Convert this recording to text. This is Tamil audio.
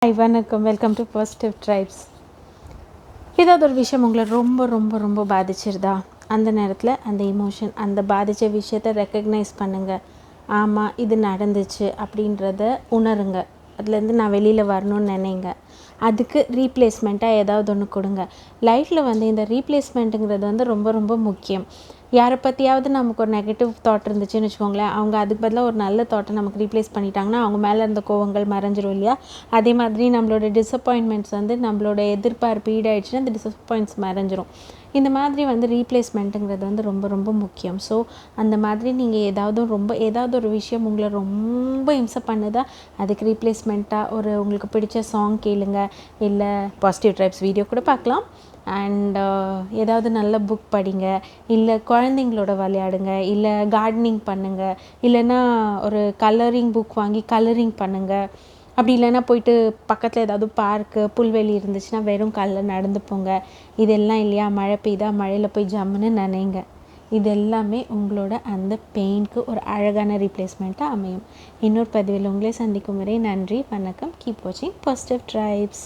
ஹாய் வணக்கம், வெல்கம் டு பாசிட்டிவ் ட்ரைப்ஸ். ஏதாவது ஒரு விஷயம் உங்களை ரொம்ப ரொம்ப ரொம்ப பாதிச்சிருதா? அந்த நேரத்தில் அந்த எமோஷன், அந்த பாதித்த விஷயத்தை ரெக்கக்னைஸ் பண்ணுங்கள். ஆமாம், இது நடந்துச்சு அப்படின்றத உணருங்க. அதுலேருந்து நான் வெளியில் வரணும்னு நினைங்க. அதுக்கு ரீப்ளேஸ்மெண்ட்டாக ஏதாவது ஒன்று கொடுங்க. லைஃப்பில் இந்த ரீப்ளேஸ்மெண்ட்டுங்கிறது ரொம்ப ரொம்ப முக்கியம். யாரை பற்றியாவது நமக்கு ஒரு நெகட்டிவ் தாட் இருந்துச்சுன்னு வச்சுக்கோங்களேன், அவங்க அதுக்கு பதிலாக ஒரு நல்ல தாட்டை நமக்கு ரீப்ளேஸ் பண்ணிட்டாங்கன்னா அவங்க மேலே இருந்த கோவங்கள் மறைஞ்சிரும் இல்லையா? அதே மாதிரி நம்மளோட டிசப்பாயின்மெண்ட்ஸ் நம்மளோட எதிர்பார்ப்பு ஈடாயிடுச்சுன்னா அந்த டிசப்பாயின்ட்ஸ் மறைஞ்சிரும். இந்த மாதிரி ரீப்ளேஸ்மெண்ட்டுங்கிறது ரொம்ப ரொம்ப முக்கியம். ஸோ அந்த மாதிரி நீங்கள் ஏதாவது ஒரு விஷயம் உங்களை ரொம்ப இம்சை பண்ணுதா, அதுக்கு ரீப்ளேஸ்மெண்ட்டாக உங்களுக்கு பிடிச்ச சாங் கேளுங்க, இல்லை பாசிட்டிவ் ட்ரைப்ஸ் வீடியோ கூட பார்க்கலாம். அண்ட் ஏதாவது நல்ல புக் படிங்க, இல்லை குழந்தைங்களோட விளையாடுங்க, இல்லை கார்டனிங் பண்ணுங்கள், இல்லைன்னா ஒரு கலரிங் புக் வாங்கி கலரிங் பண்ணுங்கள். அப்படி இல்லைன்னா போயிட்டு பக்கத்தில் ஏதாவது பார்க்கு புல்வெளி இருந்துச்சுன்னா வெறும் காலில் நடந்து போங்க. இதெல்லாம் இல்லையா, மழை பெய்தா மழையில் போய் ஜம்முன்னு நனைங்க. இது எல்லாமே உங்களோட அந்த பெயினுக்கு ஒரு அழகான ரீப்ளேஸ்மெண்ட்டாக அமையும். இன்னொரு பதிவில் உங்களை சந்திக்கும் வரை நன்றி, வணக்கம். கீப் வாட்சிங் பாசிட்டிவ் ட்ரைப்ஸ்.